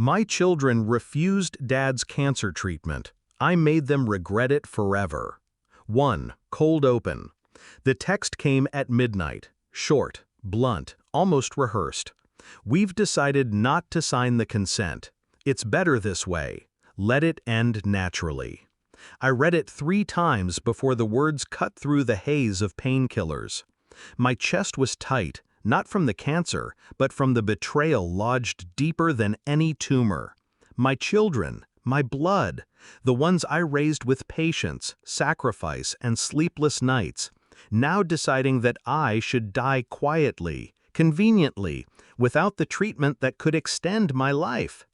My children refused Dad's cancer treatment. I made them regret it forever. 1. Cold open. The text came at midnight. Short, blunt, almost rehearsed. We've decided not to sign the consent. It's better this way. Let it end naturally. I read it 3 times before the words cut through the haze of painkillers. My chest was tight, not from the cancer, but from the betrayal lodged deeper than any tumor. My children, my blood, the ones I raised with patience, sacrifice, and sleepless nights, now deciding that I should die quietly, conveniently, without the treatment that could extend my life.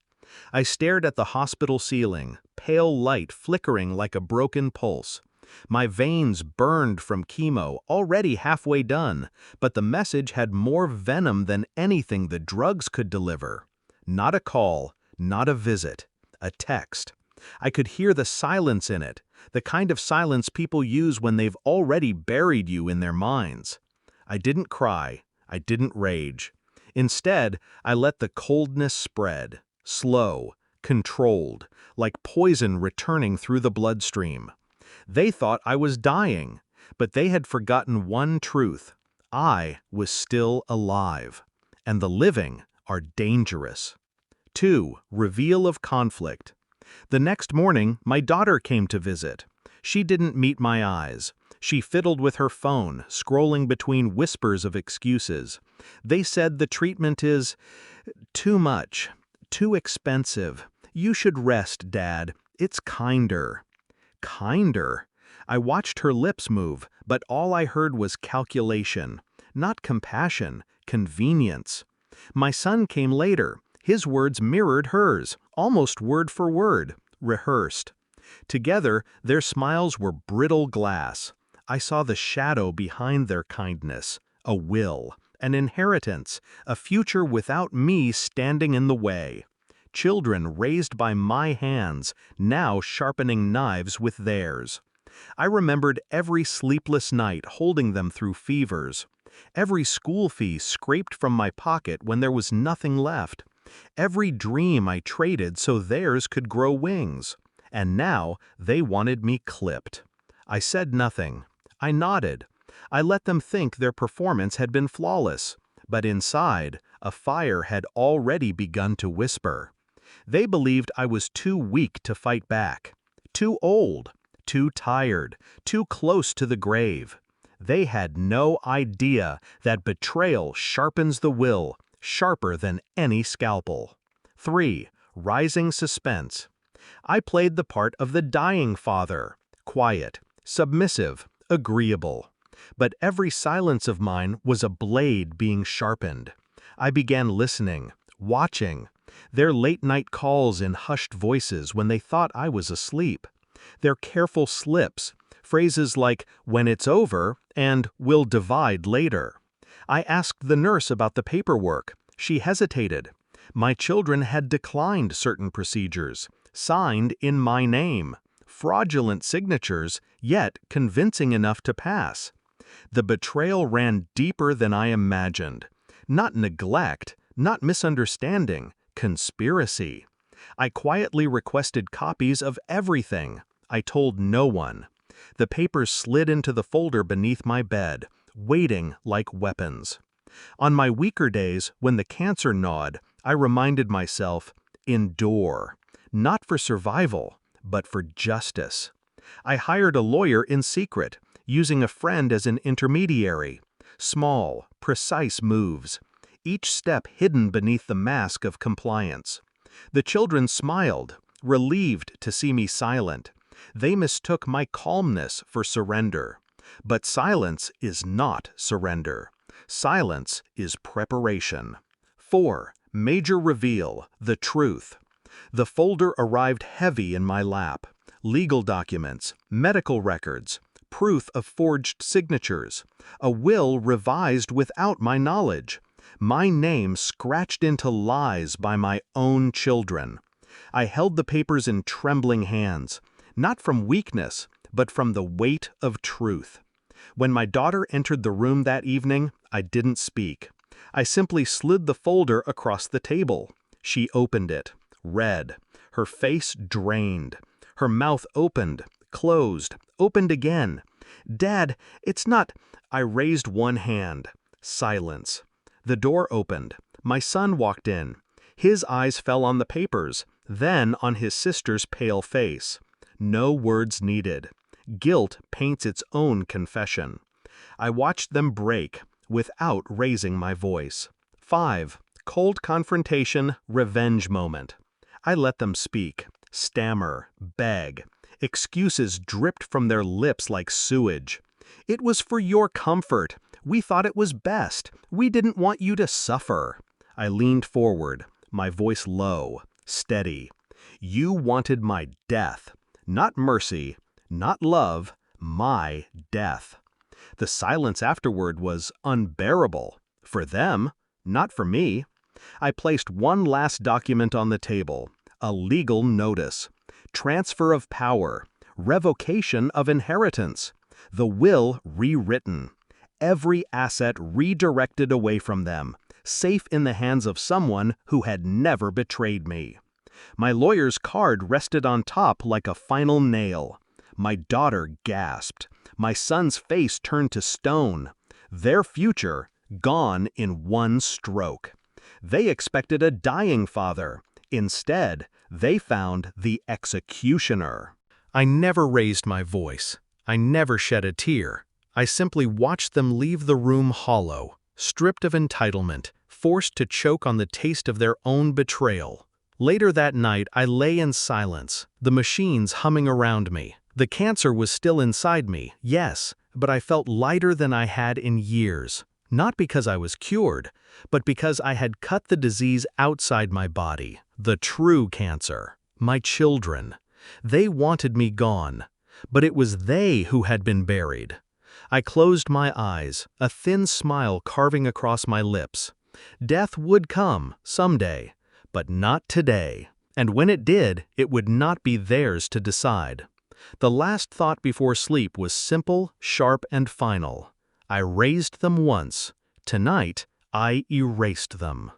I stared at the hospital ceiling, pale light flickering like a broken pulse. My veins burned from chemo, already halfway done, but the message had more venom than anything the drugs could deliver. Not a call, not a visit, a text. I could hear the silence in it, the kind of silence people use when they've already buried you in their minds. I didn't cry, I didn't rage. Instead, I let the coldness spread, slow, controlled, like poison returning through the bloodstream. They thought I was dying, but they had forgotten one truth. I was still alive, and the living are dangerous. 2. Reveal of conflict. The next morning, my daughter came to visit. She didn't meet my eyes. She fiddled with her phone, scrolling between whispers of excuses. They said the treatment is too much, too expensive. You should rest, Dad. It's kinder. Kinder. I watched her lips move, but all I heard was calculation. Not compassion, convenience. My son came later. His words mirrored hers, almost word for word, rehearsed. Together, their smiles were brittle glass. I saw the shadow behind their kindness, a will, an inheritance, a future without me standing in the way. Children raised by my hands, now sharpening knives with theirs. I remembered every sleepless night holding them through fevers, every school fee scraped from my pocket when there was nothing left, every dream I traded so theirs could grow wings. And now they wanted me clipped. I said nothing. I nodded. I let them think their performance had been flawless, but inside, a fire had already begun to whisper. They believed I was too weak to fight back, too old, too tired, too close to the grave. They had no idea that betrayal sharpens the will, sharper than any scalpel. 3. Rising suspense. I played the part of the dying father, quiet, submissive, agreeable. But every silence of mine was a blade being sharpened. I began listening, watching. Their late-night calls in hushed voices when they thought I was asleep. Their careful slips, phrases like, "when it's over," and "we'll divide later." I asked the nurse about the paperwork. She hesitated. My children had declined certain procedures, signed in my name. Fraudulent signatures, yet convincing enough to pass. The betrayal ran deeper than I imagined. Not neglect, not misunderstanding, conspiracy. I quietly requested copies of everything. I told no one. The papers slid into the folder beneath my bed, waiting like weapons. On my weaker days, when the cancer gnawed, I reminded myself, endure. Not for survival, but for justice. I hired a lawyer in secret, using a friend as an intermediary. Small, precise moves. Each step hidden beneath the mask of compliance. The children smiled, relieved to see me silent. They mistook my calmness for surrender. But silence is not surrender. Silence is preparation. 4. Major reveal, the truth. The folder arrived heavy in my lap. Legal documents, medical records, proof of forged signatures, a will revised without my knowledge. My name scratched into lies by my own children. I held the papers in trembling hands, not from weakness, but from the weight of truth. When my daughter entered the room that evening, I didn't speak. I simply slid the folder across the table. She opened it, red, her face drained. Her mouth opened, closed, opened again. "Dad, it's not—" I raised one hand. Silence. The door opened. My son walked in. His eyes fell on the papers, then on his sister's pale face. No words needed. Guilt paints its own confession. I watched them break, without raising my voice. 5. Cold confrontation, revenge moment. I let them speak, stammer, beg. Excuses dripped from their lips like sewage. "It was for your comfort. We thought it was best. We didn't want you to suffer." I leaned forward, my voice low, steady. "You wanted my death. Not mercy, not love, my death." The silence afterward was unbearable. For them, not for me. I placed one last document on the table, a legal notice. Transfer of power, revocation of inheritance, the will rewritten, every asset redirected away from them, safe in the hands of someone who had never betrayed me. My lawyer's card rested on top like a final nail. My daughter gasped. My son's face turned to stone. Their future gone in one stroke. They expected a dying father. Instead, they found the executioner. I never raised my voice. I never shed a tear. I simply watched them leave the room hollow, stripped of entitlement, forced to choke on the taste of their own betrayal. Later that night, I lay in silence, the machines humming around me. The cancer was still inside me, yes, but I felt lighter than I had in years. Not because I was cured, but because I had cut the disease outside my body, the true cancer, my children. They wanted me gone, but it was they who had been buried. I closed my eyes, a thin smile carving across my lips. Death would come, someday, but not today. And when it did, it would not be theirs to decide. The last thought before sleep was simple, sharp, and final. I raised them once. Tonight, I erased them.